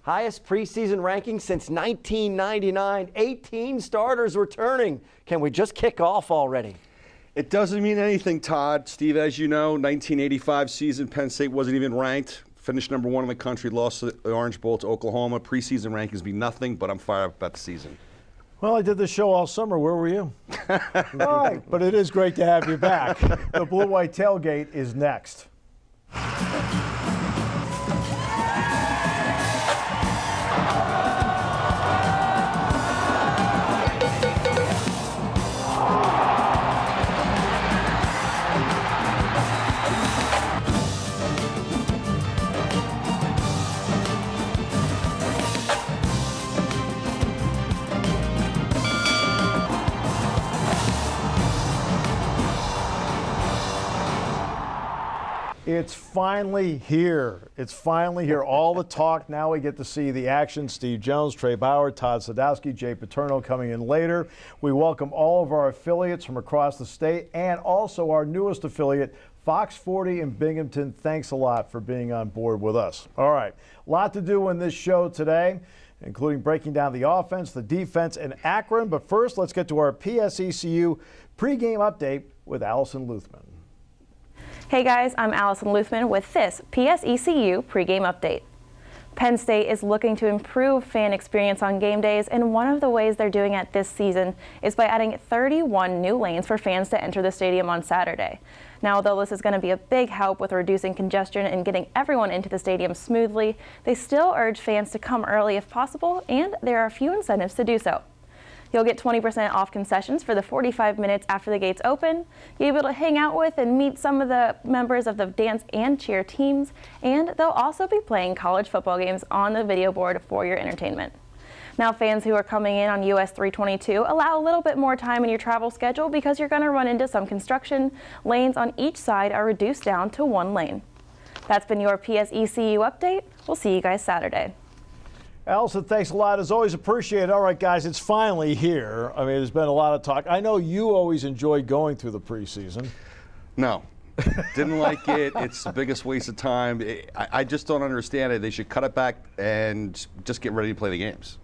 Highest preseason ranking since 1999. 18 starters returning. Can we just kick off already? It doesn't mean anything, Todd. Steve, as you know, 1985 season, Penn State wasn't even ranked. Finished number 1 in the country, lost the Orange Bowl to Oklahoma. Preseason rankings mean nothing, but I'm fired up about the season. Well, I did this show all summer. Where were you? All right, but it is great to have you back. The Blue-White Tailgate is next. It's finally here. It's finally here. All the talk, now we get to see the action. Steve Jones, Trey Bauer, Todd Sadowski, Jay Paterno coming in later. We welcome all of our affiliates from across the state and also our newest affiliate, Fox 40 in Binghamton. Thanks a lot for being on board with us. All right, a lot to do in this show today, including breaking down the offense, the defense, and Akron. But first, let's get to our PSECU pregame update with Allison Luthman. Hey guys, I'm Allison Luthman with this PSECU pregame update. Penn State is looking to improve fan experience on game days, and one of the ways they're doing it this season is by adding 31 new lanes for fans to enter the stadium on Saturday. Now, although this is going to be a big help with reducing congestion and getting everyone into the stadium smoothly, they still urge fans to come early if possible, and there are a few incentives to do so. You'll get 20% off concessions for the 45 minutes after the gates open. You'll be able to hang out with and meet some of the members of the dance and cheer teams, and they'll also be playing college football games on the video board for your entertainment. Now, fans who are coming in on US 322, allow a little bit more time in your travel schedule because you're going to run into some construction. Lanes on each side are reduced down to 1 lane. That's been your PSECU update. We'll see you guys Saturday. Allison, thanks a lot. As always, appreciate it. All right, guys, it's finally here. I mean, there's been a lot of talk. I know you always enjoy going through the preseason. No, didn't like it. It's the biggest waste of time. I just don't understand it. They should cut it back and just get ready to play the games.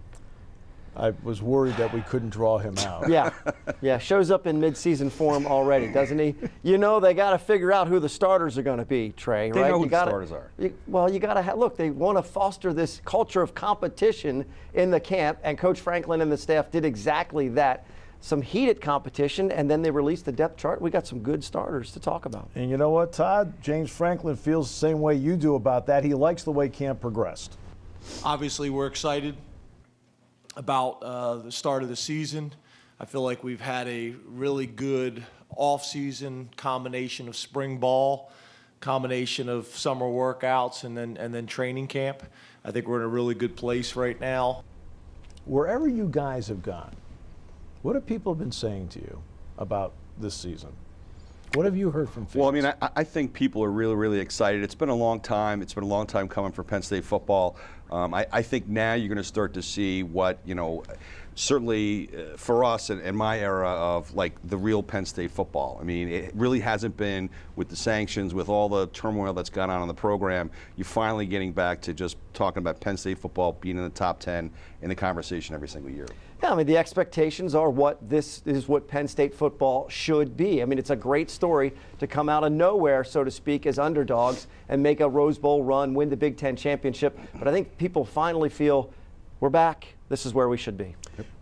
I was worried that we couldn't draw him out. Yeah, shows up in mid-season form already, doesn't he? You know, they got to figure out who the starters are going to be, Trey, right? They know who the starters are. Well, you got to look, they want to foster this culture of competition in the camp, and Coach Franklin and the staff did exactly that. Some heated competition, and then they released the depth chart. We got some good starters to talk about. And you know what, Todd? James Franklin feels the same way you do about that. He likes the way camp progressed. Obviously, we're excited about the start of the season. I feel like we've had a really good off-season combination of spring ball, combination of summer workouts, and then training camp. I think we're in a really good place right now. Wherever you guys have gone, what have people been saying to you about this season? What have you heard from fans? Well, I mean, I think people are really, really excited. It's been a long time. It's been a long time coming for Penn State football. I think now you're going to start to see what, you know, certainly for us and my era of like the real Penn State football. I mean, it really hasn't been with the sanctions, with all the turmoil that's gone on in the program. You're finally getting back to just talking about Penn State football being in the top 10 in the conversation every single year. Yeah, I mean, the expectations are this is what Penn State football should be. I mean, it's a great story to come out of nowhere, so to speak, as underdogs and make a Rose Bowl run, win the Big Ten championship. But I think people finally feel we're back. This is where we should be.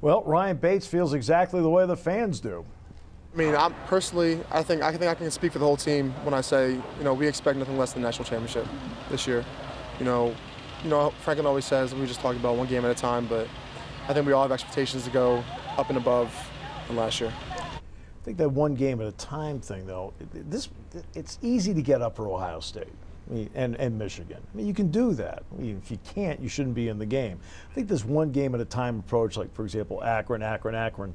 Well, Ryan Bates feels exactly the way the fans do. I mean, I think I can speak for the whole team when I say, you know, we expect nothing less than the national championship this year. You know, Franklin always says we just talk about one game at a time, but I think we all have expectations to go up and above than last year. I think that one game at a time thing, though, it's easy to get up for Ohio State and Michigan. I mean, you can do that. I mean, if you can't, you shouldn't be in the game. I think this one game at a time approach, like, for example, Akron,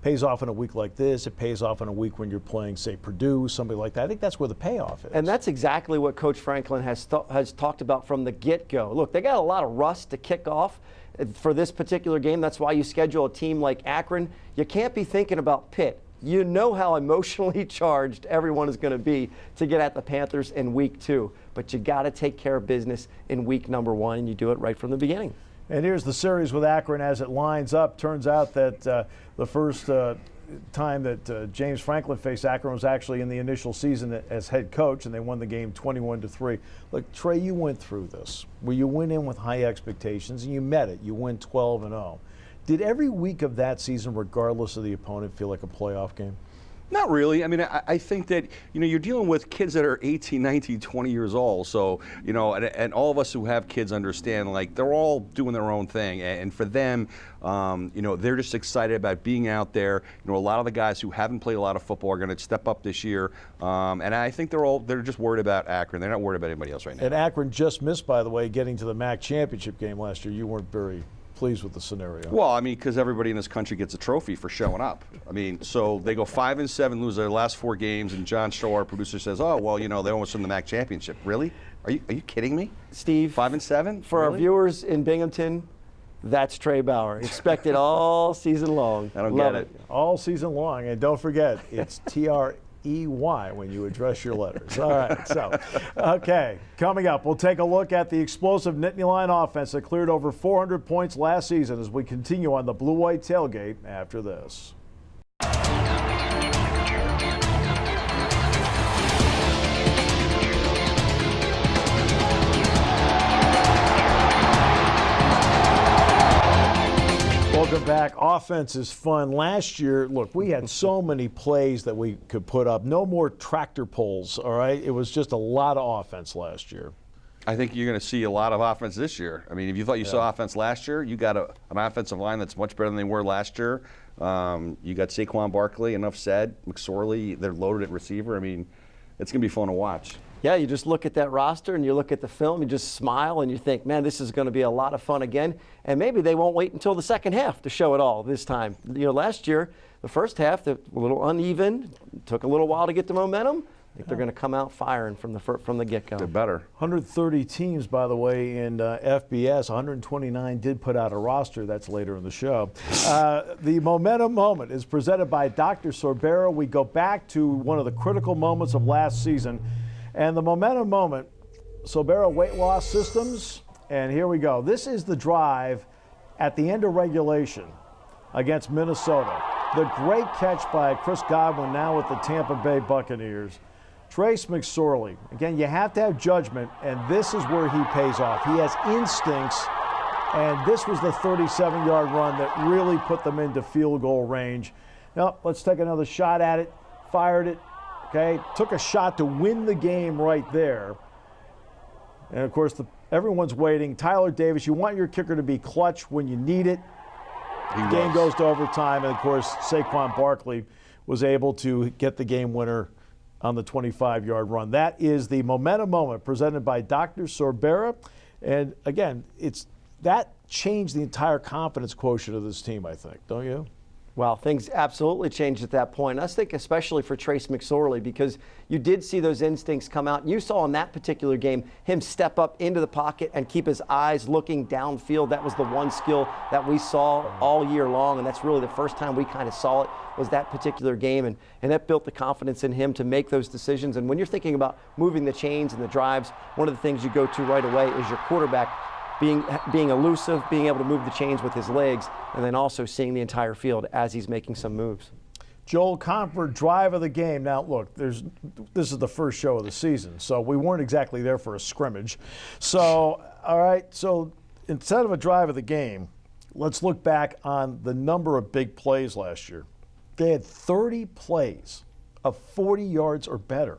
pays off in a week like this. It pays off in a week when you're playing, say, Purdue, somebody like that. I think that's where the payoff is. And that's exactly what Coach Franklin has talked about from the get-go. Look, they got a lot of rust to kick off for this particular game. That's why you schedule a team like Akron. You can't be thinking about Pitt, you know how emotionally charged everyone is going to be to get at the Panthers in week 2. But you got to take care of business in week number 1, and you do it right from the beginning. And here's the series with Akron as it lines up. Turns out that the first time that James Franklin faced Akron was actually in the initial season as head coach, and they won the game 21-3. Look, Trey, you went through this, where you went in with high expectations, and you met it. You went 12-0. Did every week of that season, regardless of the opponent, feel like a playoff game? Not really. I mean, I think that, you're dealing with kids that are 18, 19, 20 years old. So, and all of us who have kids understand, like, they're all doing their own thing. And for them, they're just excited about being out there. A lot of the guys who haven't played a lot of football are going to step up this year. And I think they're just worried about Akron. They're not worried about anybody else right now. And Akron just missed, by the way, getting to the MAC championship game last year. You weren't very pleased with the scenario. Well, I mean, because everybody in this country gets a trophy for showing up. I mean, so they go 5-7, lose their last 4 games, and John Shaw, our producer, says, "Oh, well, they almost won the MAC championship." Really? Are you kidding me? Steve, 5-7 for really? Our viewers in Binghamton, that's Trey Bauer. Expect it all season long. I don't Love get it. All season long, and don't forget, it's TREY when you address your letters. All right, so, okay, coming up, we'll take a look at the explosive Nittany line offense that cleared over 400 points last season as we continue on the Blue-White Tailgate after this. Welcome back. Offense is fun. Last year, look, we had so many plays that we could put up. No more tractor pulls, all right? It was just a lot of offense last year. I think you're going to see a lot of offense this year. I mean, if you thought you saw offense last year, you got an offensive line that's much better than they were last year. You got Saquon Barkley, enough said. McSorley, they're loaded at receiver. I mean, it's going to be fun to watch. Yeah, you just look at that roster and you look at the film, you just smile and you think, man, this is going to be a lot of fun again. And maybe they won't wait until the second half to show it all this time. Last year, the first half, a little uneven, took a little while to get the momentum. I think they're going to come out firing from the get-go. They're better. 130 teams, by the way, in FBS. 129 did put out a roster. That's later in the show. The Momentum Moment is presented by Dr. Sorbera. We go back to one of the critical moments of last season. And the Momentum Moment, Sorbera Weight Loss Systems. And here we go. This is the drive at the end of regulation against Minnesota. The great catch by Chris Godwin, now with the Tampa Bay Buccaneers. Trace McSorley. Again, you have to have judgment, and this is where he pays off. He has instincts, and this was the 37-yard run that really put them into field goal range. Now, let's take another shot at it. Fired it. Okay, took a shot to win the game right there. And, of course, everyone's waiting. Tyler Davis, you want your kicker to be clutch when you need it. Game goes to overtime, and, of course, Saquon Barkley was able to get the game winner on the 25-yard run. That is the Momentum Moment presented by Dr. Sorbera. And, again, that changed the entire confidence quotient of this team, I think, don't you? Well, things absolutely changed at that point. I think especially for Trace McSorley, because you did see those instincts come out. You saw in that particular game him step up into the pocket and keep his eyes looking downfield. That was the one skill that we saw all year long, and that's really the first time we kind of saw it was that particular game, and that built the confidence in him to make those decisions. And when you're thinking about moving the chains and the drives, one of the things you go to right away is your quarterback being elusive, being able to move the chains with his legs, and then also seeing the entire field as he's making some moves. Joel Comfort, drive of the game. Now, look, this is the first show of the season, so we weren't exactly there for a scrimmage. So, all right, so instead of a drive of the game, let's look back on the number of big plays last year. They had 30 plays of 40 yards or better.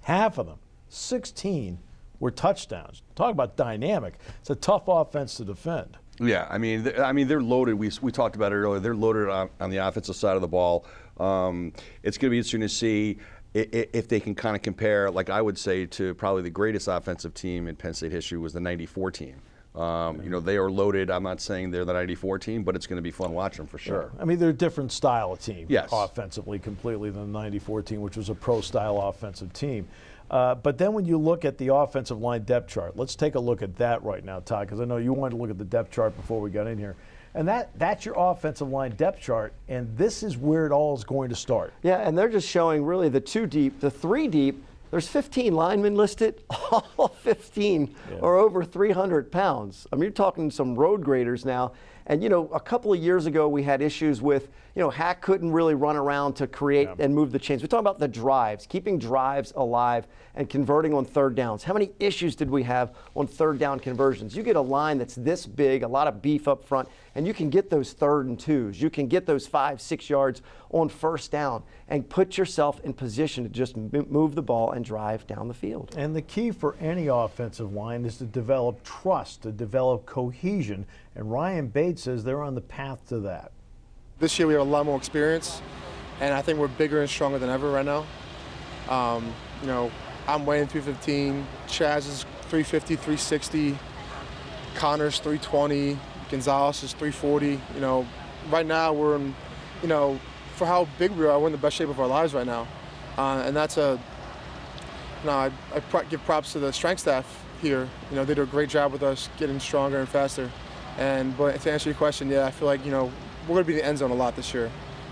Half of them, 16, were touchdowns. Talk about dynamic. It's a tough offense to defend. Yeah, I mean, they're loaded. We talked about it earlier. They're loaded on the offensive side of the ball. It's going to be interesting to see if they can kind of compare, like I would say, to probably the greatest offensive team in Penn State history was the '94 team. They are loaded. I'm not saying they're the '94 team, but it's going to be fun watching them for sure. Yeah. I mean, they're a different style of team, yes, offensively completely than the '94 team, which was a pro-style offensive team. But then when you look at the offensive line depth chart, let's take a look at that right now, Todd, because I know you wanted to look at the depth chart before we got in here. And that's your offensive line depth chart, and this is where it all is going to start. Yeah, and they're just showing really the 2 deep, the 3 deep. There's 15 linemen listed. All 15 are over 300 pounds. I mean, you're talking some road graders now. And, you know, a couple of years ago, we had issues with, you know, Hack couldn't really run around to create and move the chains. We're talking about the drives, keeping drives alive and converting on 3rd downs. How many issues did we have on 3rd down conversions? You get a line that's this big, a lot of beef up front, and you can get those 3rd and 2s. You can get those 5, 6 yards on 1st down and put yourself in position to just move the ball and drive down the field. And the key for any offensive line is to develop trust, to develop cohesion. And Ryan Bates says they're on the path to that. This year we have a lot more experience, and I think we're bigger and stronger than ever right now. You know, I'm weighing 315, Chaz is 350, 360, Connor's 320, Gonzalez is 340. You know, right now we're in, you know, for how big we are, we're in the best shape of our lives right now. And that's a, you know, I give props to the strength staff here. You know, they do a great job with us getting stronger and faster. But to answer your question, yeah, I feel like, you know, we're going to be in the end zone a lot this year.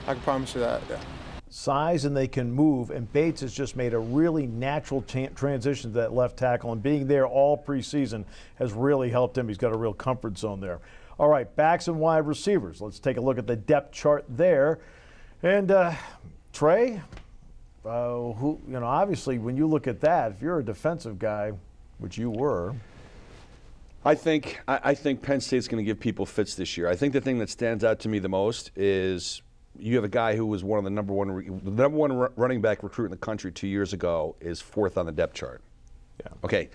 I can promise you that. Yeah. Size and they can move, and Bates has just made a really natural transition to that left tackle, and being there all preseason has really helped him. He's got a real comfort zone there. All right, backs and wide receivers. Let's take a look at the depth chart there. And Trey, who, you know, obviously when you look at that, if you're a defensive guy, which you were, I think Penn State's going to give people fits this year. I think the thing that stands out to me the most is you have a guy who was one of the number one running back recruit in the country 2 years ago is 4th on the depth chart. Yeah. Okay,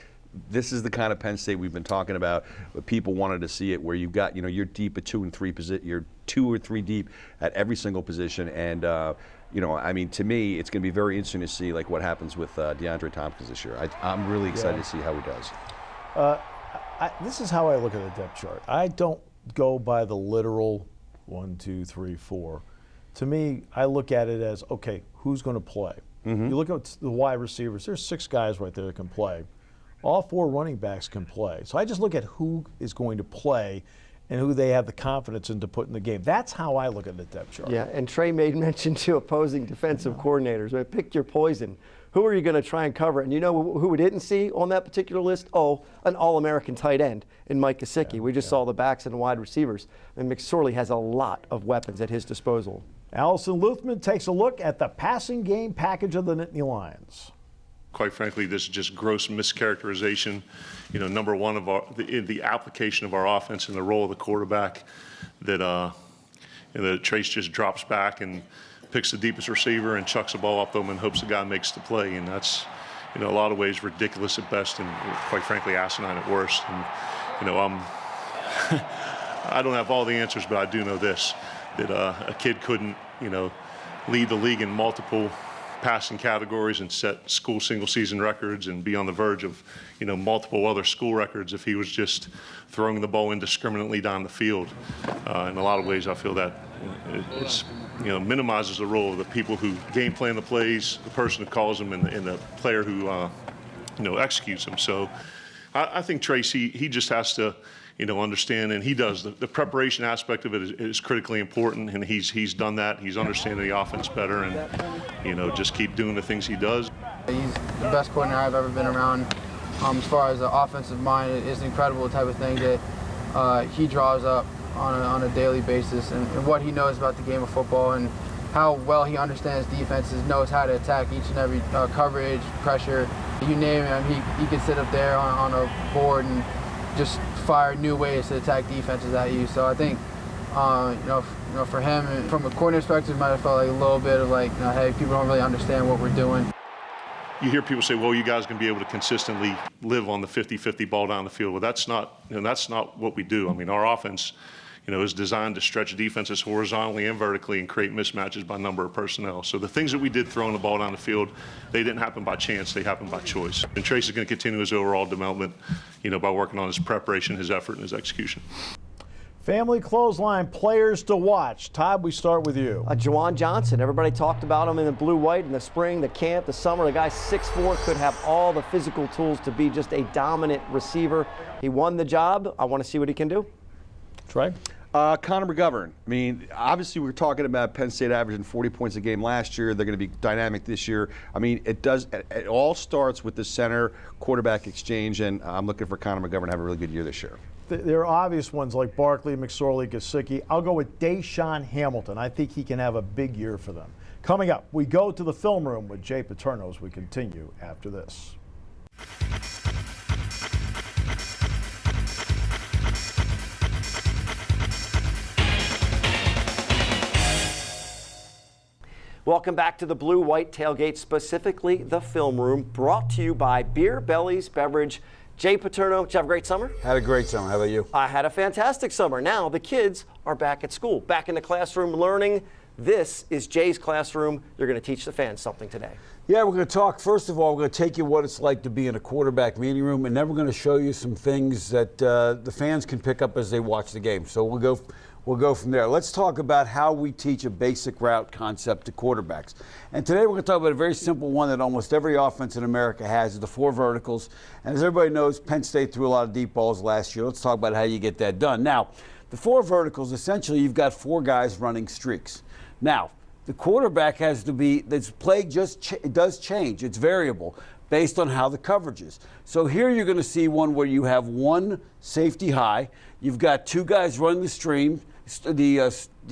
this is the kind of Penn State we've been talking about. But people wanted to see it, where you've got, you know, you're deep at 2 and 3 position. You're 2 or 3 deep at every single position, and you know, I mean, to me, it's going to be very interesting to see like what happens with DeAndre Thompkins this year. I'm really excited to see how he does. This is how I look at the depth chart. I don't go by the literal 1, 2, 3, 4. To me, I look at it as, okay, who's going to play? You look at the wide receivers, there's 6 guys right there that can play. All 4 running backs can play. So I just look at who is going to play and who they have the confidence in to put in the game. That's how I look at the depth chart. Yeah, and Trey made mention to opposing defensive coordinators. Right? Pick your poison. Who are you going to try and cover? And you know who we didn't see on that particular list? Oh, an All-American tight end in Mike Psecu. We just saw the backs and wide receivers. And McSorley has a lot of weapons at his disposal. Allison Luthman takes a look at the passing game package of the Nittany Lions. Quite frankly, this is just gross mischaracterization. You know, number one of the application of our offense and the role of the quarterback, that Trace just drops back and picks the deepest receiver and chucks the ball up to him and hopes the guy makes the play. And that's, you know, a lot of ways ridiculous at best and quite frankly asinine at worst. And, you know, I don't have all the answers, but I do know this, that a kid couldn't, you know, lead the league in multiple passing categories and set school single season records and be on the verge of, you know, multiple other school records if he was just throwing the ball indiscriminately down the field. In a lot of ways, I feel that it's, you know, minimizes the role of the people who game plan the plays, the person who calls them, and the player who, you know, executes them. So I think Tracy, he just has to, you know, understand, and he does. The preparation aspect of it is critically important, and he's done that. He's understanding the offense better, and, you know, just keep doing the things he does. He's the best coordinator I've ever been around. As far as the offensive mind, it's incredible the type of thing that he draws up on a daily basis, and what he knows about the game of football and how well he understands defenses, knows how to attack each and every coverage, pressure, you name it. He could sit up there on a board and just fire new ways to attack defenses at you. So I think, you know, for him, from a coordinator perspective, it might have felt like a little bit of like, you know, hey, people don't really understand what we're doing. You hear people say, well, you guys can be able to consistently live on the 50-50 ball down the field. Well, that's not, you know, that's not what we do. I mean, our offense, you know, is designed to stretch defenses horizontally and vertically and create mismatches by number of personnel. So the things that we did throwing the ball down the field, they didn't happen by chance, they happened by choice. And Trace is going to continue his overall development, you know, by working on his preparation, his effort, and his execution. Family Clothesline players to watch. Todd, we start with you. Jajuan Johnson. Everybody talked about him in the blue-white in the spring, the camp, the summer. The guy's 6'4", could have all the physical tools to be just a dominant receiver. He won the job. I want to see what he can do. Trey? Connor Mcgovern. I mean, obviously we're talking about Penn State averaging 40 points a game last year. They're going to be dynamic this year. I mean, it all starts with the center quarterback exchange, and I'm looking for Connor Mcgovern to have a really good year this year. There are obvious ones like Barkley, McSorley, Psecu. I'll go with Deshaun Hamilton. I think he can have a big year for them. Coming up, we go to the film room with Jay Paterno as we continue after this. Welcome back to the Blue-White Tailgate, specifically the film room, brought to you by Beer Belly's Beverage. Jay Paterno, did you have a great summer? Had a great summer. How about you? I had a fantastic summer. Now the kids are back at school, back in the classroom learning. This is Jay's classroom. You're going to teach the fans something today. Yeah, we're going to talk. First of all, we're going to take you what it's like to be in a quarterback meeting room, and then we're going to show you some things that the fans can pick up as they watch the game. So we'll go from there. Let's talk about how we teach a basic route concept to quarterbacks. And today we're going to talk about a very simple one that almost every offense in America has, the 4 verticals. And as everybody knows, Penn State threw a lot of deep balls last year. Let's talk about how you get that done. Now, the 4 verticals, essentially you've got 4 guys running streaks. Now, the quarterback has to be, this play it does change. It's variable based on how the coverage is. So here you're going to see one where you have 1 safety high. You've got 2 guys running the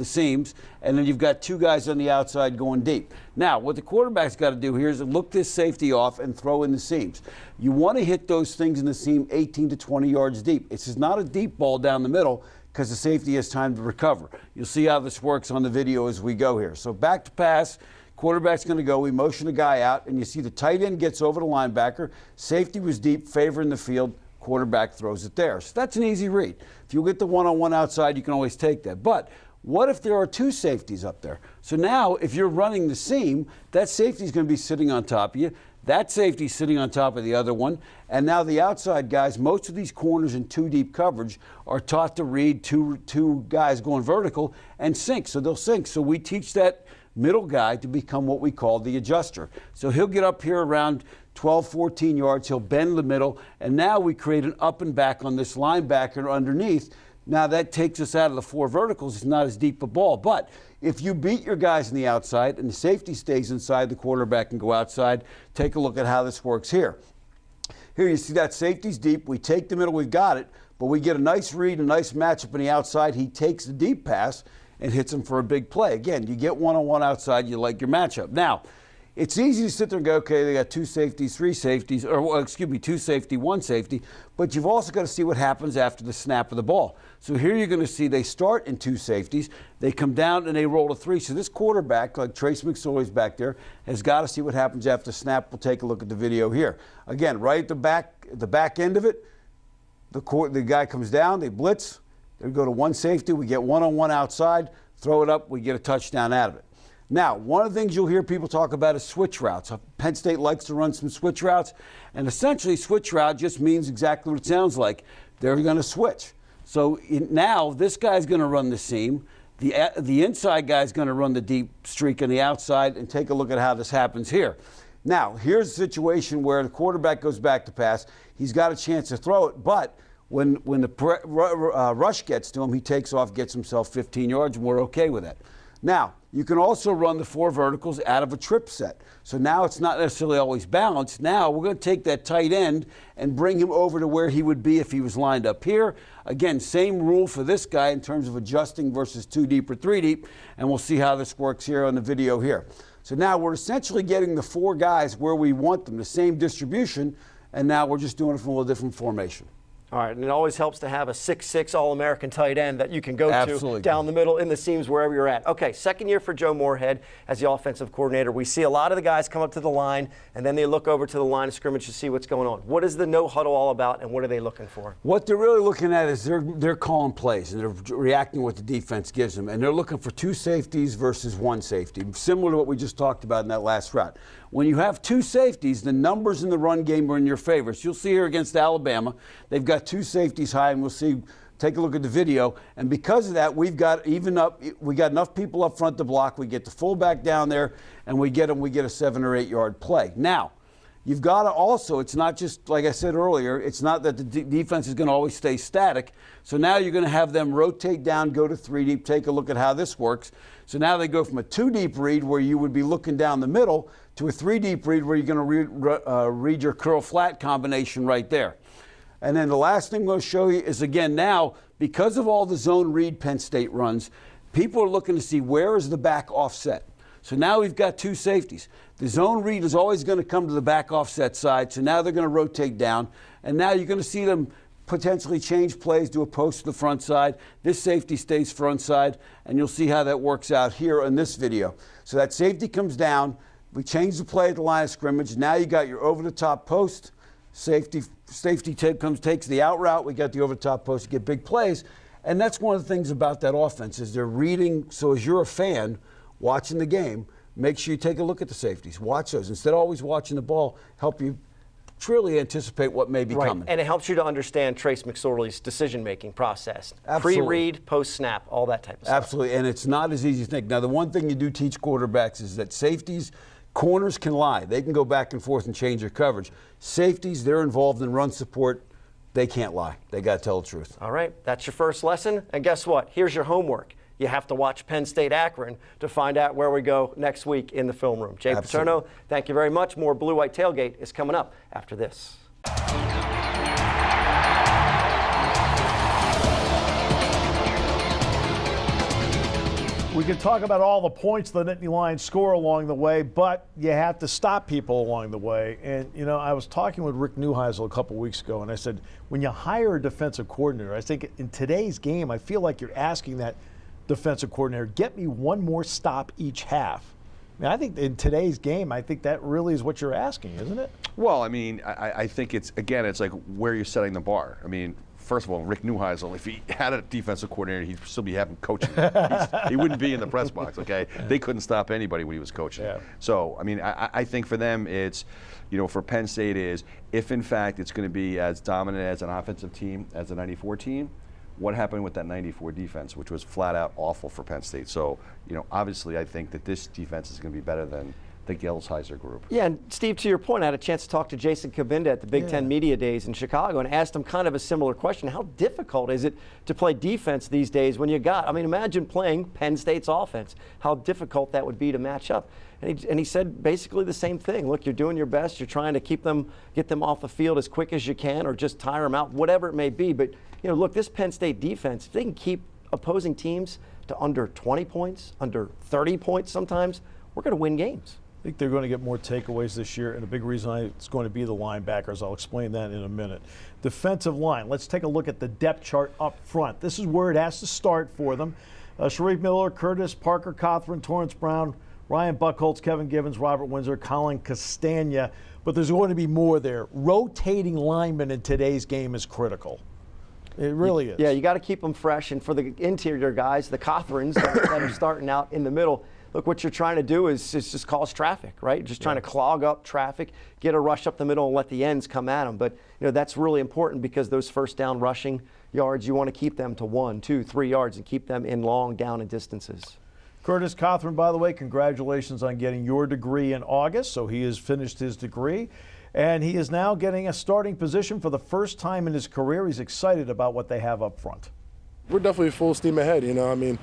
seams, and then you've got 2 guys on the outside going deep. Now, what the quarterback's got to do here is look this safety off and throw in the seams. You want to hit those things in the seam 18 to 20 yards deep. This is not a deep ball down the middle because the safety has time to recover. You'll see how this works on the video as we go here. So back to pass. Quarterback's going to go. We motion the guy out, and you see the tight end gets over the linebacker. Safety was deep, favoring the field. Quarterback throws it there. So that's an easy read. If you get the one-on-one outside, you can always take that. But what if there are 2 safeties up there? So now, if you're running the seam, that safety is going to be sitting on top of you. That safety is sitting on top of the other one. And now the outside guys, most of these corners in 2 deep coverage are taught to read two guys going vertical and sink. So they'll sink. So we teach that middle guy to become what we call the adjuster. So he'll get up here around 12, 14 yards. He'll bend the middle. And now we create an up and back on this linebacker underneath. Now that takes us out of the 4 verticals. It's not as deep a ball. But if you beat your guys on the outside and the safety stays inside, the quarterback can go outside. Take a look at how this works here. Here you see that safety's deep. We take the middle. We've got it. But we get a nice read, a nice matchup on the outside. He takes the deep pass and hits him for a big play. Again, you get one-on-one outside. You like your matchup. Now, it's easy to sit there and go, okay, they got 2 safeties, 3 safeties, or well, excuse me, 2 safety, 1 safety, but you've also got to see what happens after the snap of the ball. So here you're going to see they start in 2 safeties, they come down and they roll to 3. So this quarterback, like Trace McSorley's back there, has got to see what happens after the snap. We'll take a look at the video here. Again, right at the back end of it, the guy comes down, they blitz, they go to 1 safety, we get one-on-one outside, throw it up, we get a touchdown out of it. Now, one of the things you'll hear people talk about is switch routes. Penn State likes to run some switch routes, and essentially switch route just means exactly what it sounds like. They're going to switch. So now this guy's going to run the seam. The inside guy's going to run the deep streak on the outside, and take a look at how this happens here. Now, here's a situation where the quarterback goes back to pass. He's got a chance to throw it, but when the rush gets to him, he takes off, gets himself 15 yards, and we're okay with that. Now, you can also run the 4 verticals out of a trip set. So now it's not necessarily always balanced. Now we're going to take that tight end and bring him over to where he would be if he was lined up here. Again, same rule for this guy in terms of adjusting versus 2 deep or 3 deep, and we'll see how this works here on the video here. So now we're essentially getting the 4 guys where we want them, the same distribution, and now we're just doing it from a different formation. All right, and it always helps to have a 6'6" All-American tight end that you can go Absolutely. to down the middle, in the seams, wherever you're at. Okay, second year for Joe Morehead as the offensive coordinator. We see a lot of the guys come up to the line, and then they look over to the line of scrimmage to see what's going on. What is the no huddle all about, and what are they looking for? What they're really looking at is they're calling plays, and they're reacting to what the defense gives them, and they're looking for 2 safeties versus 1 safety, similar to what we just talked about in that last route. When you have 2 safeties, the numbers in the run game are in your favor. So you'll see here against Alabama, they've got 2 safeties high, and we'll see Take a look at the video, and because of that, we got enough people up front to block. We get the fullback down there, and we get a 7 or 8 yard play. Now, you've got to also, it's not just, like I said earlier, it's not that the defense is going to always stay static. So now you're going to have them rotate down, go to 3 deep, take a look at how this works. So now they go from a 2 deep read where you would be looking down the middle to a 3 deep read where you're going to read your curl flat combination right there. And then the last thing I'm going to show you is, again, now, because of all the zone read Penn State runs, people are looking to see where is the back offset. So now we've got 2 safeties. The zone read is always going to come to the back offset side, so now they're going to rotate down. And now you're going to see them potentially change plays, do a post to the front side. This safety stays front side, and you'll see how that works out here in this video. So that safety comes down. We change the play at the line of scrimmage. Now you got your over-the-top post. Safety takes the out route. We got the over-the-top post to get big plays. And that's one of the things about that offense is they're reading. So as you're a fan watching the game, make sure you take a look at the safeties. Watch those. Instead of always watching the ball, help you truly anticipate what may be coming. And it helps you to understand Trace McSorley's decision-making process. Absolutely. Pre-read, post-snap, all that type of stuff. Absolutely, and it's not as easy as you think. Now, the one thing you do teach quarterbacks is that safeties, corners can lie. They can go back and forth and change their coverage. Safeties, they're involved in run support. They can't lie. They got to tell the truth. All right, that's your first lesson. And guess what? Here's your homework. You have to watch Penn State Akron to find out where we go next week in the film room. Jay Paterno, thank you very much. More Blue White Tailgate is coming up after this. We can talk about all the points the Nittany Lions score along the way, but you have to stop people along the way. And, you know, I was talking with Rick Neuheisel a couple weeks ago, and I said, when you hire a defensive coordinator, I think in today's game, I feel like you're asking that defensive coordinator, get me one more stop each half. I mean, I think in today's game, I think that really is what you're asking, isn't it? Well, I mean, I think it's like where you're setting the bar. I mean, first of all, Rick Neuheisel, if he had a defensive coordinator, he'd still be having coaching. He wouldn't be in the press box, okay? They couldn't stop anybody when he was coaching. Yeah. So, I mean, I think for them it's, you know, for Penn State is, if in fact it's going to be as dominant as an offensive team as the 94 team, what happened with that 94 defense, which was flat out awful for Penn State. So, you know, obviously I think that this defense is going to be better than the Gelsheiser group. Yeah, and Steve, to your point, I had a chance to talk to Jason Kabinda at the Big Ten Media Days in Chicago and asked him kind of a similar question. How difficult is it to play defense these days when you got, I mean, imagine playing Penn State's offense, how difficult that would be to match up. And he said basically the same thing. Look, you're doing your best. You're trying to get them off the field as quick as you can or just tire them out, whatever it may be. But, you know, look, this Penn State defense, if they can keep opposing teams to under 20 points, under 30 points sometimes, we're going to win games. I think they're going to get more takeaways this year, and a big reason it's going to be the linebackers. I'll explain that in a minute. Defensive line, let's take a look at the depth chart up front. This is where it has to start for them. Sharif Miller, Curtis, Parker Cothran, Torrance Brown, Ryan Buchholz, Kevin Givens, Robert Windsor, Colin Castagna, but there's going to be more there. Rotating linemen in today's game is critical. It really is. Yeah, you got to keep them fresh, and for the interior guys, the Cothrans that are starting out in the middle, look, what you're trying to do is just cause traffic, right? Just trying to clog up traffic, get a rush up the middle and let the ends come at them. But, you know, that's really important because those first down rushing yards, you want to keep them to 1, 2, 3 yards and keep them in long down and distances. Curtis Cothran, by the way, congratulations on getting your degree in August. So he has finished his degree, and he is now getting a starting position for the first time in his career. He's excited about what they have up front. We're definitely full steam ahead, you know. I mean,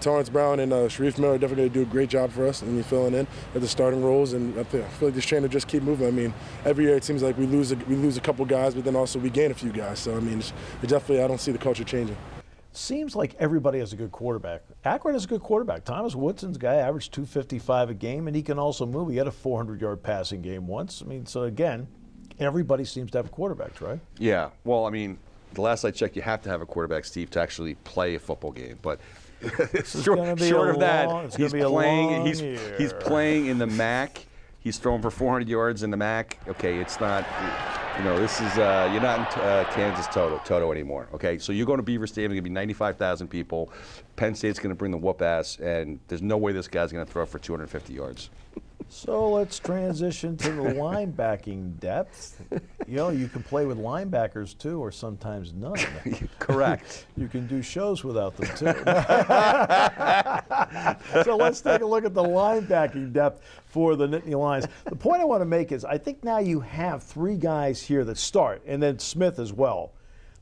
Torrance Brown and Sharif Miller are definitely going to do a great job for us. I mean, filling in at the starting roles, and I feel like this train will just keep moving. I mean, every year it seems like we lose a couple guys, but then also we gain a few guys. So I mean, it definitely, I don't see the culture changing. Seems like everybody has a good quarterback. Akron has a good quarterback. Thomas Woodson's guy averaged 255 a game, and he can also move. He had a 400-yard passing game once. I mean, so again, everybody seems to have a quarterback, right? Yeah. Well, I mean, the last I checked, you have to have a quarterback, Steve, to actually play a football game. But short of that, he's playing in the MAC. He's throwing for 400 yards in the MAC. Okay, it's not, you know, this is, you're not in Kansas Toto anymore. Okay, so you're going to Beaver Stadium, going to be 95,000 people. Penn State's going to bring the whoop ass, and there's no way this guy's going to throw for 250 yards. So let's transition to the linebacking depth. You know, you can play with linebackers too, or sometimes none. Correct. You can do shows without them too. So let's take a look at the linebacking depth for the Nittany Lions. The point I want to make is I think now you have 3 guys here that start, and then Smith as well.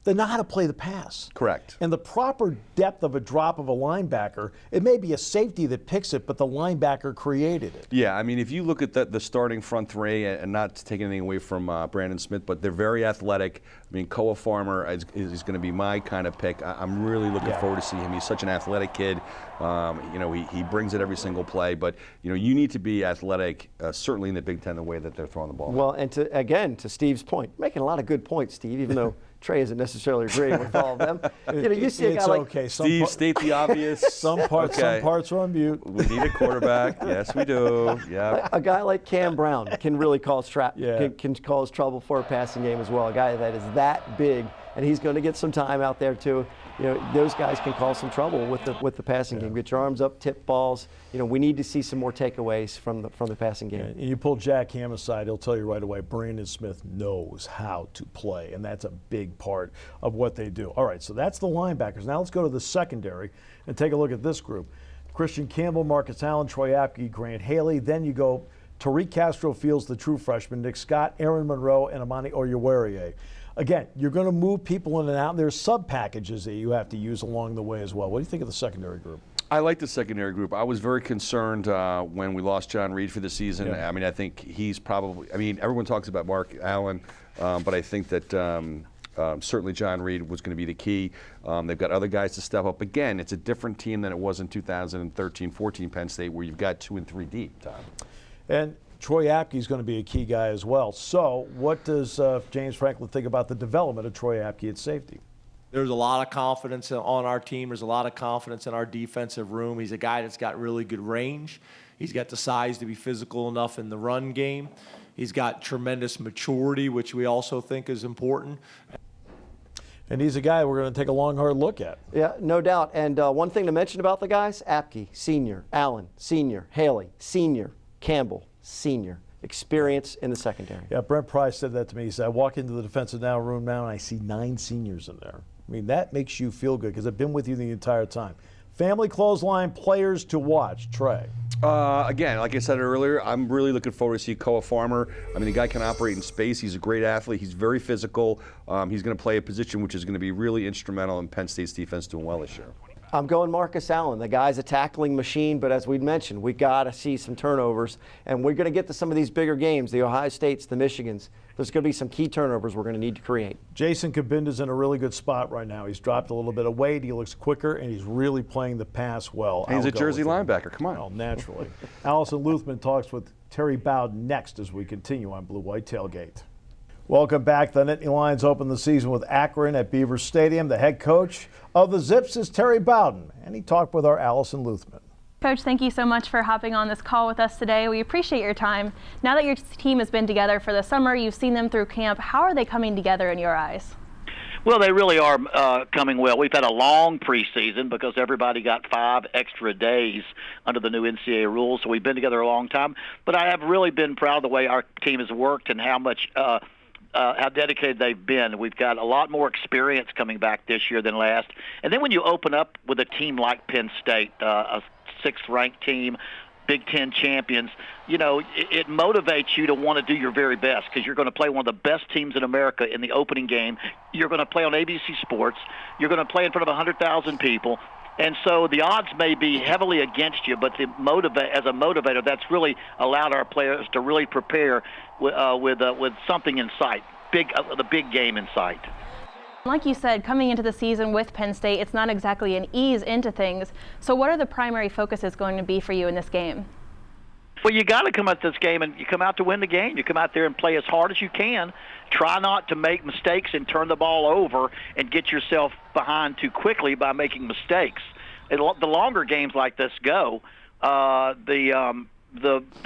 They know how to play the pass. Correct. And the proper depth of a drop of a linebacker, it may be a safety that picks it, but the linebacker created it. Yeah, I mean, if you look at the starting front 3, and not to take anything away from Brandon Smith, but they're very athletic. I mean, Koa Farmer is going to be my kind of pick. I'm really looking forward to see him. He's such an athletic kid. You know, he brings it every single play. But, you know, you need to be athletic, certainly in the Big Ten, the way that they're throwing the ball. Well, and to Steve's point, making a lot of good points, Steve, even though Trey isn't necessarily agreeing with all of them. You know, you see a guy like okay. Steve, state the obvious. Some parts are on mute. We need a quarterback. Yes, we do. Yeah. A guy like Cam Brown can really cause can cause trouble for a passing game as well. A guy that is that big, and he's going to get some time out there too. You know, those guys can cause some trouble with the passing game. Get your arms up, tip balls. You know, we need to see some more takeaways from the passing game. And you pull Jack Ham aside, he'll tell you right away, Brandon Smith knows how to play, and that's a big part of what they do. All right, so that's the linebackers. Now let's go to the secondary and take a look at this group. Christian Campbell, Marcus Allen, Troy Apke, Grant Haley. Then you go Tariq Castro Fields, the true freshman, Nick Scott, Aaron Monroe, and Amani Oruwariye. Again, you're going to move people in and out. There's sub-packages that you have to use along the way as well. What do you think of the secondary group? I like the secondary group. I was very concerned when we lost John Reed for the season. Yeah. I mean, I think he's probably – I mean, everyone talks about Mark Allen, but I think that certainly John Reed was going to be the key. They've got other guys to step up. Again, it's a different team than it was in 2013-14 Penn State, where you've got 2 and 3 deep, Todd. And Troy Apke is going to be a key guy as well. So what does James Franklin think about the development of Troy Apke at safety? There's a lot of confidence on our team. There's a lot of confidence in our defensive room. He's a guy that's got really good range. He's got the size to be physical enough in the run game. He's got tremendous maturity, which we also think is important. And he's a guy we're going to take a long, hard look at. Yeah, no doubt. And one thing to mention about the guys, Apke, senior, Allen, senior, Haley, senior, Campbell, senior. Experience in the secondary. Yeah, Brent Price said that to me. He said, I walk into the defensive room now and I see 9 seniors in there. I mean, that makes you feel good because I've been with you the entire time. Family clothesline players to watch. Trey. Again, like I said earlier, I'm really looking forward to see Koa Farmer. I mean, the guy can operate in space. He's a great athlete. He's very physical. He's going to play a position which is going to be really instrumental in Penn State's defense doing well this year. I'm going Marcus Allen. The guy's a tackling machine, but as we'd mentioned, we got to see some turnovers, and we're going to get to some of these bigger games, the Ohio States, the Michigans. There's going to be some key turnovers we're going to need to create. Jason Cabinda's in a really good spot right now. He's dropped a little bit of weight. He looks quicker, and he's really playing the pass well. And he's a Jersey linebacker. Come on. Well, naturally. Allison Luthman talks with Terry Bowden next as we continue on Blue White Tailgate. Welcome back. The Nittany Lions open the season with Akron at Beaver Stadium. The head coach of the Zips is Terry Bowden, and he talked with our Allison Luthman. Coach, thank you so much for hopping on this call with us today. We appreciate your time. Now that your team has been together for the summer, you've seen them through camp. How are they coming together in your eyes? Well, they really are coming well. We've had a long preseason because everybody got 5 extra days under the new NCAA rules, so we've been together a long time. But I have really been proud of the way our team has worked and how much how dedicated they've been. We've got a lot more experience coming back this year than last. And then when you open up with a team like Penn State, a 6th-ranked team, Big Ten champions, you know, it motivates you to want to do your very best because you're going to play one of the best teams in America in the opening game. You're going to play on ABC Sports. You're going to play in front of 100,000 people. And so the odds may be heavily against you, but as a motivator, that's really allowed our players to really prepare with something in sight, the big game in sight. Like you said, coming into the season with Penn State, it's not exactly an ease into things. So what are the primary focuses going to be for you in this game? Well, you got to come at this game, and you come out to win the game. You come out there and play as hard as you can. Try not to make mistakes and turn the ball over and get yourself behind too quickly by making mistakes. The longer games like this go, the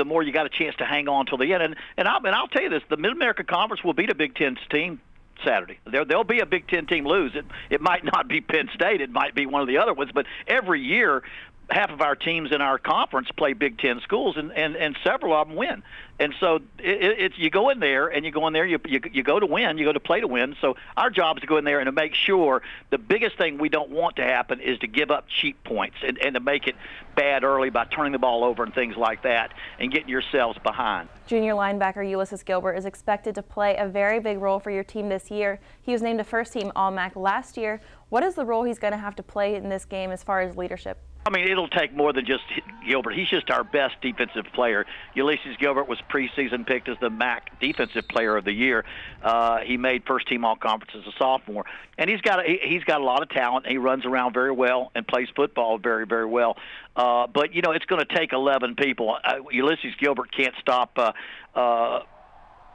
more you got a chance to hang on till the end. And I'll tell you this: the Mid-America Conference will beat a Big Ten team Saturday. There'll be a Big Ten team lose. It might not be Penn State. It might be one of the other ones. But every year, half of our teams in our conference play Big Ten schools, and several of them win. And so it's you go in there, and you go to win, you go to play to win. So our job is to go in there and to make sure the biggest thing we don't want to happen is to give up cheap points and to make it bad early by turning the ball over and things like that and getting yourselves behind. Junior linebacker Ulysses Gilbert is expected to play a very big role for your team this year. He was named a first-team All-MAC last year. What is the role he's going to have to play in this game as far as leadership? I mean, it'll take more than just Gilbert. He's just our best defensive player. Ulysses Gilbert was preseason picked as the MAC Defensive Player of the Year. He made first-team All-Conference as a sophomore. And he's got a lot of talent. He runs around very well and plays football very, very well. But, you know, it's going to take 11 people. Ulysses Gilbert can't stop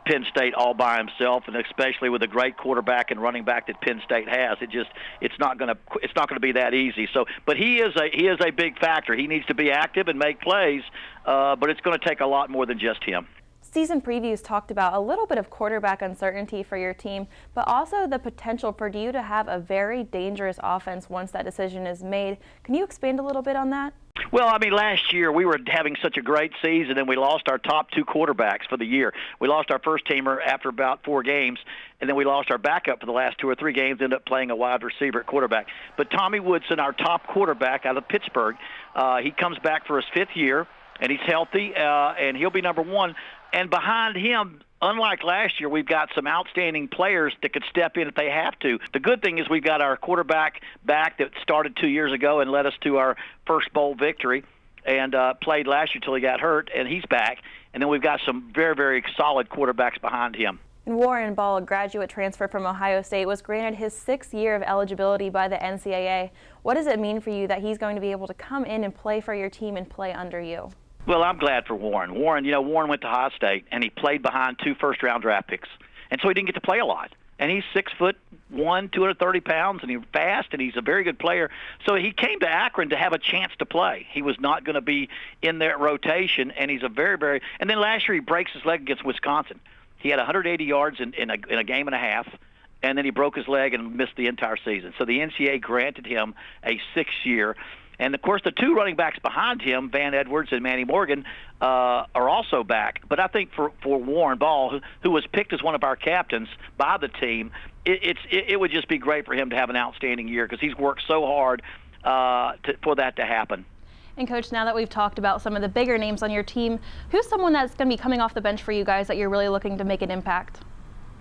Penn State all by himself, and especially with a great quarterback and running back that Penn State has, it's not going to be that easy. So, but he is a big factor. He needs to be active and make plays, but it's going to take a lot more than just him. Season previews talked about a little bit of quarterback uncertainty for your team, but also the potential for you to have a very dangerous offense once that decision is made. Can you expand a little bit on that? Well, I mean, last year we were having such a great season, and we lost our top 2 quarterbacks for the year. We lost our first teamer after about 4 games, and then we lost our backup for the last 2 or 3 games, ended up playing a wide receiver at quarterback. But Tommy Woodson, our top quarterback out of Pittsburgh, he comes back for his 5th year, and he's healthy, and he'll be number 1. And behind him, unlike last year, we've got some outstanding players that could step in if they have to. The good thing is we've got our quarterback back that started 2 years ago and led us to our first bowl victory and played last year till he got hurt, and he's back. And then we've got some very, very solid quarterbacks behind him. And Warren Ball, a graduate transfer from Ohio State, was granted his 6th year of eligibility by the NCAA. What does it mean for you that he's going to be able to come in and play for your team and play under you? Well, I'm glad for Warren. Warren went to Ohio State, and he played behind 2 first-round draft picks. And so he didn't get to play a lot. And he's 6'1", 230 pounds, and he's fast, and he's a very good player. So he came to Akron to have a chance to play. He was not going to be in their rotation, and he's a very, very – and then last year he breaks his leg against Wisconsin. He had 180 yards in a game and a half, and then he broke his leg and missed the entire season. So the NCAA granted him a 6-year. And, of course, the 2 running backs behind him, Van Edwards and Manny Morgan, are also back. But I think for Warren Ball, who was picked as one of our captains by the team, it would just be great for him to have an outstanding year because he's worked so hard for that to happen. And, Coach, now that we've talked about some of the bigger names on your team, who's someone that's going to be coming off the bench for you guys that you're really looking to make an impact?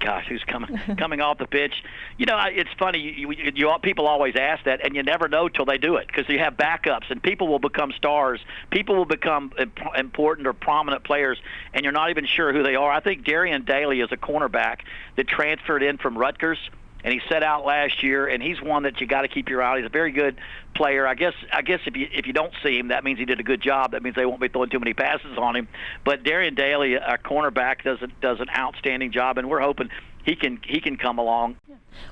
Gosh, who's coming off the pitch? You know, it's funny. You people always ask that, and you never know till they do it because you have backups, and people will become stars. People will become important or prominent players, and you're not even sure who they are. I think Darian Daly is a cornerback that transferred in from Rutgers, and he set out last year, and he's one that you got to keep your eye on. He's a very good player. I guess if you don't see him, that means he did a good job. That means they won't be throwing too many passes on him. But Darian Daly, a cornerback, does an outstanding job, and we're hoping he can come along.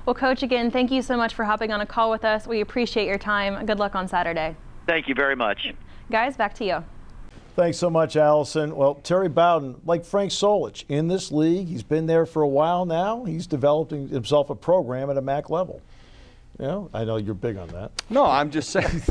Well, Coach, again, thank you so much for hopping on a call with us. We appreciate your time. Good luck on Saturday. Thank you very much. Guys, back to you. Thanks so much, Allison. Well, Terry Bowden, like Frank Solich, in this league, he's been there for a while now. He's developing himself a program at a MAC level. You know, I know you're big on that. No, I'm just saying.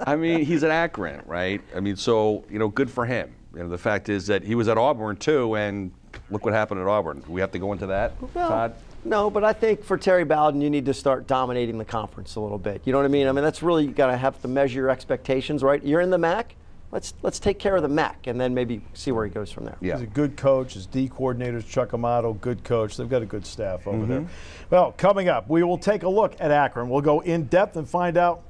I mean, he's at Akron, right? I mean, so, you know, good for him. You know, the fact is that he was at Auburn, too, and look what happened at Auburn. Do we have to go into that, Todd? No, but I think for Terry Bowden, you need to start dominating the conference a little bit. You know what I mean? I mean, that's really, you got to have to measure your expectations, right? You're in the MAC. Let's take care of the MAC and then maybe see where he goes from there. Yeah. He's a good coach. His D coordinator's Chuck Amato, good coach. They've got a good staff over there. Well, coming up, we will take a look at Akron. We'll go in depth and find out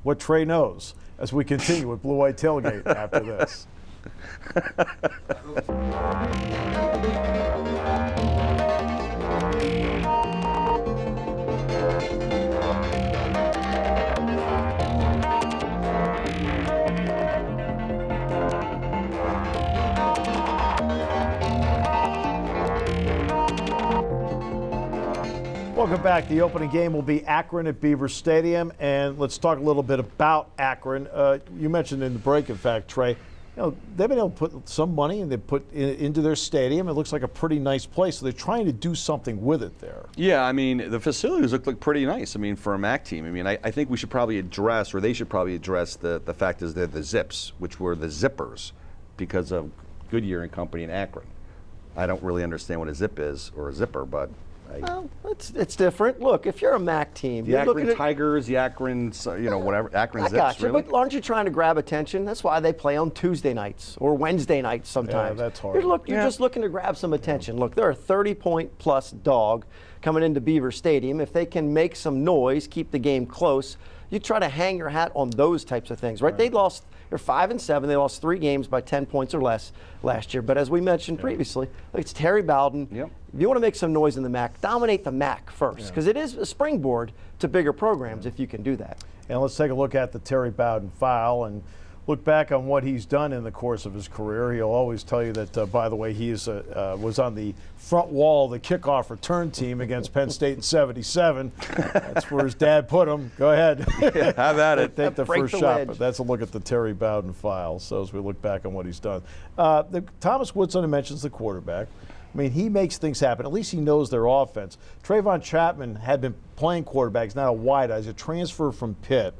what Trey knows as we continue with Blue White Tailgate after this. Welcome back. The opening game will be Akron at Beaver Stadium, and let's talk a little bit about Akron. You mentioned in the break, in fact, Trey, they've been able to put some money and they put into their stadium. It looks like a pretty nice place. So they're trying to do something with it there. Yeah, I mean, the facilities look pretty nice. I mean, for a MAC team. I mean, I think we should probably address, or they should probably address the fact is they're the Zips, which were the Zippers because of Goodyear and Company in Akron. I don't really understand what a zip is or a zipper, but well, it's different. Look, if you're a MAC team, the you're Akron looking at Tigers, the Akron, whatever, Akron Zips, gotcha, really? but aren't you trying to grab attention? That's why they play on Tuesday nights or Wednesday nights sometimes. Yeah, that's hard. You're just looking to grab some attention. Look, they're a 30-point-plus dog coming into Beaver Stadium. If they can make some noise, keep the game close, you try to hang your hat on those types of things, right? They're 5-7. They lost 3 games by 10 points or less last year. But as we mentioned previously, it's Terry Bowden. Yep. If you want to make some noise in the MAC, dominate the MAC first, because it is a springboard to bigger programs if you can do that. And let's take a look at the Terry Bowden file and look back on what he's done in the course of his career. He'll always tell you that, by the way, he was on the front wall of the kickoff return team against Penn State in '77. That's where his dad put him. Go ahead. Yeah, have at it. Take the Break first the shot. wedge. But that's a look at the Terry Bowden file. So as we look back on what he's done. Thomas Woodson mentions the quarterback. I mean, he makes things happen. At least he knows their offense. Trayvon Chapman had been playing quarterbacks, not a wide eye. He's a transfer from Pitt.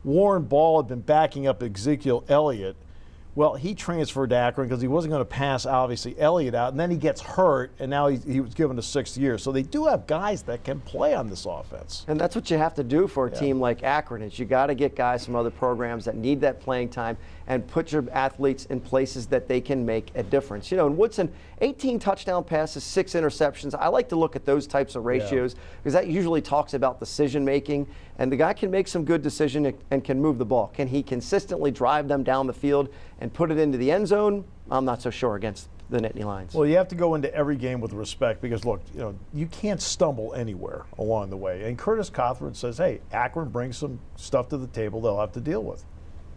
Warren Ball had been backing up Ezekiel Elliott. Well, he transferred to Akron because he wasn't going to pass, obviously, Elliott out. And then he gets hurt, and now he was given a 6th year. So they do have guys that can play on this offense. And that's what you have to do for a team like Akron is you got to get guys from other programs that need that playing time and put your athletes in places that they can make a difference. You know, in Woodson, 18 touchdown passes, 6 interceptions. I like to look at those types of ratios because that usually talks about decision making. And the guy can make some good decision and can move the ball. Can he consistently drive them down the field and put it into the end zone? I'm not so sure against the Nittany Lions. Well, you have to go into every game with respect because, look, you can't stumble anywhere along the way. And Curtis Cothran says, hey, Akron brings some stuff to the table they'll have to deal with.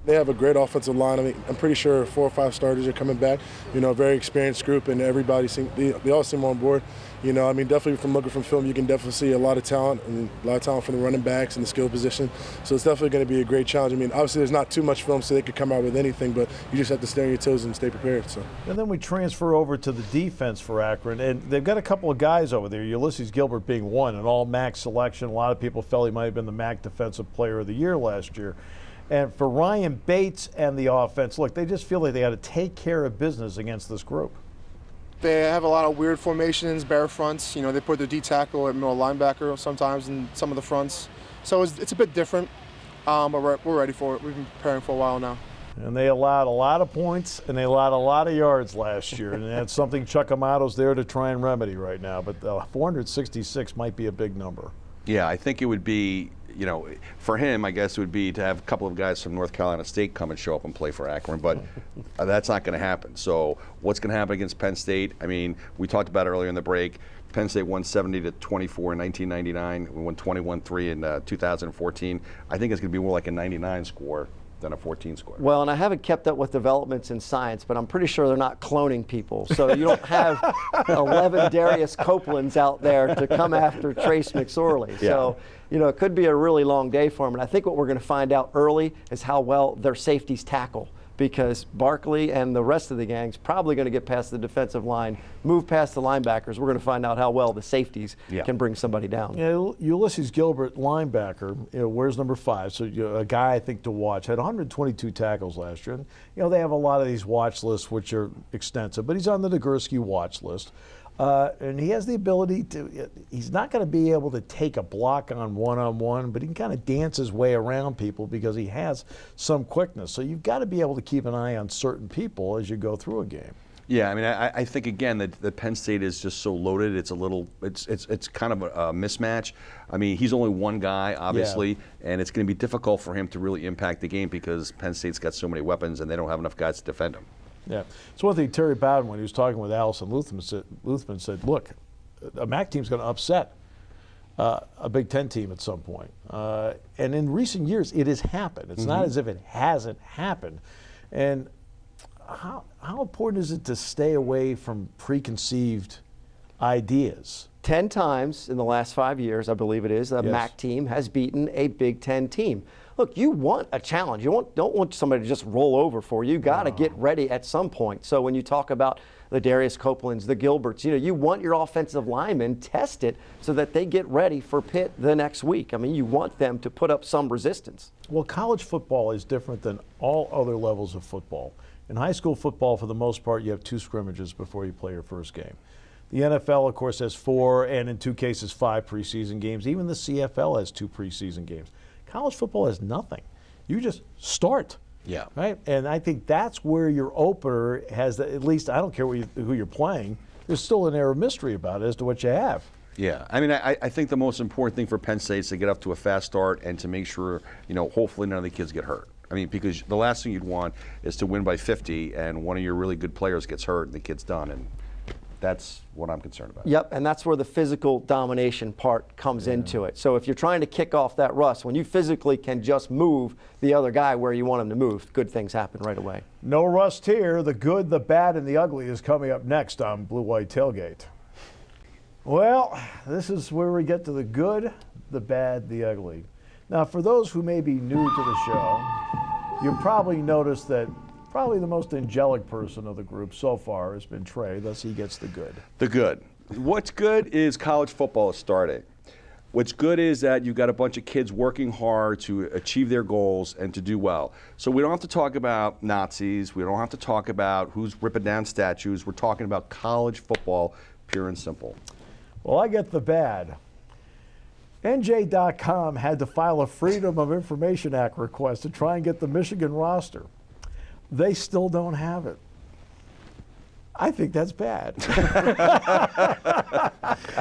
They have a great offensive line. I mean, I'm pretty sure 4 or 5 starters are coming back. A very experienced group, and everybody they all seem on board. I mean, definitely from looking from film, you can definitely see a lot of talent, and a lot of talent from the running backs and the skill position. So it's definitely going to be a great challenge. I mean, obviously there's not too much film, so they could come out with anything, but you just have to stay on your toes and stay prepared. So. And then we transfer over to the defense for Akron, and they've got a couple of guys over there. Ulysses Gilbert being one, an all-MAC selection. A lot of people felt he might have been the MAC Defensive Player of the Year last year. And for Ryan Bates and the offense, look, they just feel like they got to take care of business against this group. They have a lot of weird formations, bear fronts. They put their D tackle at middle linebacker sometimes in some of the fronts. So it's a bit different, but we're ready for it. We've been preparing for a while now. And they allowed a lot of points and they allowed a lot of yards last year. And that's something Chuck Amato's there to try and remedy right now. But 466 might be a big number. Yeah, I think it would be, for him, I guess it would be to have a couple of guys from North Carolina State come and show up and play for Akron, but that's not going to happen. So what's going to happen against Penn State? I mean, we talked about it earlier in the break. Penn State won 70-24 in 1999. We won 21-3 in 2014. I think it's going to be more like a 99 score than a 14 score. Well, and I haven't kept up with developments in science, but I'm pretty sure they're not cloning people. So you don't have 11 Darius Copelands out there to come after Trace McSorley. Yeah. So, it could be a really long day for them. And I think what we're going to find out early is how well their safeties tackle, because Barkley and the rest of the gang's probably going to get past the defensive line, move past the linebackers. We're going to find out how well the safeties can bring somebody down. Yeah, Ulysses Gilbert, linebacker, wears number 5, so a guy I think to watch. Had 122 tackles last year. And, they have a lot of these watch lists, which are extensive, but he's on the Nagurski watch list. And he has the ability to, he's not going to be able to take a block on one-on-one, but he can kind of dance his way around people because he has some quickness. So you've got to be able to keep an eye on certain people as you go through a game. Yeah, I mean, I think, again, that Penn State is just so loaded. It's a little, it's kind of a mismatch. I mean, he's only one guy, obviously, and it's going to be difficult for him to really impact the game because Penn State's got so many weapons and they don't have enough guys to defend him. Yeah. So one thing Terry Bowden, when he was talking with Allison Luthman said, look, a MAC team's going to upset a Big Ten team at some point. And in recent years, it has happened. It's not as if it hasn't happened. And how important is it to stay away from preconceived ideas? 10 times in the last 5 years, I believe it is, a MAC team has beaten a Big Ten team. look, you want a challenge. You don't want somebody to just roll over for you. You got to get ready at some point. So when you talk about the Darius Copelands, the Gilberts, you want your offensive linemen tested so that they get ready for Pitt the next week. I mean, you want them to put up some resistance. Well, college football is different than all other levels of football. In high school football, for the most part, you have 2 scrimmages before you play your first game. The NFL, of course, has 4 and in 2 cases 5 preseason games. Even the CFL has 2 preseason games. College football has nothing. You just start. Yeah. Right? And I think that's where your opener has, at least I don't care who you're playing, there's still an air of mystery about it as to what you have. Yeah, I mean, I think the most important thing for Penn State is to get up to a fast start and to make sure, hopefully none of the kids get hurt. I mean, because the last thing you'd want is to win by 50 and one of your really good players gets hurt and the kid's done. And that's what I'm concerned about. Yep, and that's where the physical domination part comes into it. So if you're trying to kick off that rust, when you physically can just move the other guy where you want him to move, good things happen right away. No rust here. The good, the bad, and the ugly is coming up next on Blue White Tailgate. Well, this is where we get to the good, the bad, the ugly. Now, for those who may be new to the show, you probably noticed that probably the most angelic person of the group so far has been Trey, thus he gets the good. The good. What's good is college football is starting. What's good is that you've got a bunch of kids working hard to achieve their goals and to do well. So we don't have to talk about Nazis. We don't have to talk about who's ripping down statues. We're talking about college football, pure and simple. Well, I get the bad. NJ.com had to file a Freedom of Information Act request to try and get the Michigan roster. They still don't have it. I think that's bad.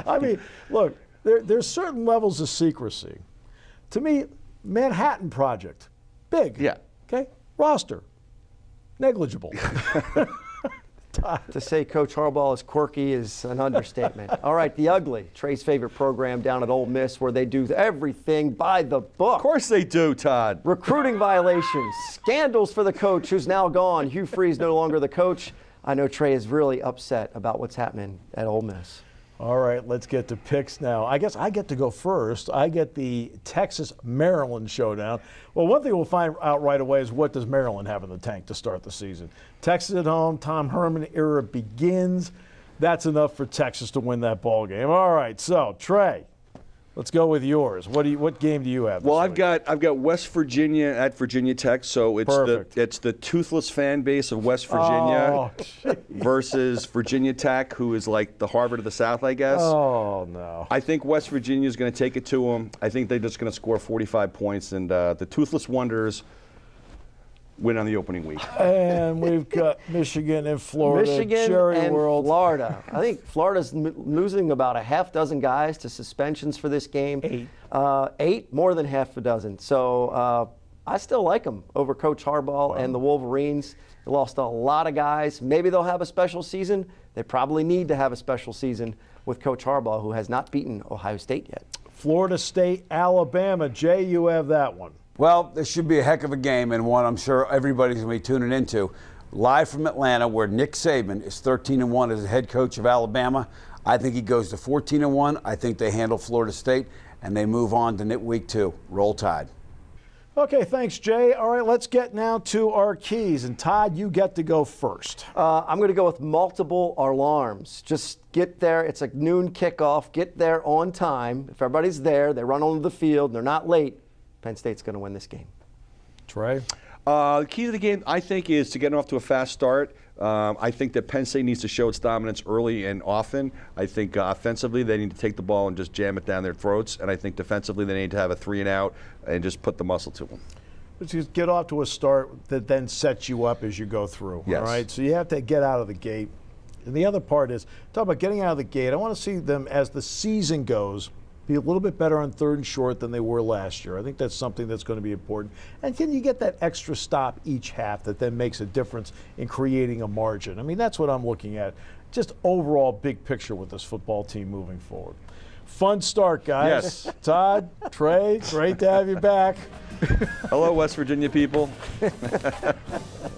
I mean, look, there's certain levels of secrecy. To me, Manhattan Project, big. Yeah. Okay? Roster, negligible. To say Coach Harbaugh is quirky is an understatement. All right, the ugly, Trey's favorite program down at Ole Miss, where they do everything by the book. Of course they do, Todd. Recruiting violations, scandals for the coach who's now gone. Hugh Freeze no longer the coach. I know Trey is really upset about what's happening at Ole Miss. All right, let's get to picks now. I guess I get to go first. I get the Texas-Maryland showdown. Well, one thing we'll find out right away is what does Maryland have in the tank to start the season. Texas at home, Tom Herman era begins. That's enough for Texas to win that ball game. All right, so Trey, let's go with yours. What game do you have? Well, I've got West Virginia at Virginia Tech, so it's the toothless fan base of West Virginia versus Virginia Tech, who is like the Harvard of the South, I guess. Oh no! I think West Virginia is going to take it to them. I think they're just going to score 45 points, and the Toothless Wonders win on the opening week. And we've got Michigan and Florida. Michigan Cherry and World. Florida. I think Florida's losing about a half dozen guys to suspensions for this game. 8. 8, more than half a dozen. So I still like them over Coach Harbaugh and the Wolverines. They lost a lot of guys. Maybe they'll have a special season. They probably need to have a special season with Coach Harbaugh, who has not beaten Ohio State yet. Florida State, Alabama. Jay, you have that one. Well, this should be a heck of a game, and one I'm sure everybody's going to be tuning into. Live from Atlanta, where Nick Saban is 13-1 as the head coach of Alabama. I think he goes to 14-1. I think they handle Florida State, and they move on to week 2. Roll Tide. Okay, thanks, Jay. All right, let's get now to our keys. And Todd, you get to go first. I'm going to go with multiple alarms. Just get there. It's a noon kickoff. Get there on time. If everybody's there, they run onto the field, they're not late, Penn State's going to win this game. Trey? The key to the game, I think, is to get off to a fast start. I think that Penn State needs to show its dominance early and often. I think offensively they need to take the ball and just jam it down their throats. And I think defensively they need to have a 3-and-out and just put the muscle to them. Just get off to a start that then sets you up as you go through. Yes. All right? So you have to get out of the gate. And the other part is, talk about getting out of the gate. I want to see them, as the season goes, be a little bit better on 3rd and short than they were last year. I think that's something that's going to be important. And can you get that extra stop each half that then makes a difference in creating a margin? I mean, that's what I'm looking at. Just overall big picture with this football team moving forward. Fun start, guys. Yes. Todd, Trey, great to have you back. Hello, West Virginia people.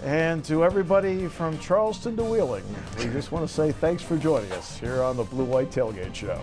And to everybody from Charleston to Wheeling, we just want to say thanks for joining us here on the Blue White Tailgate Show.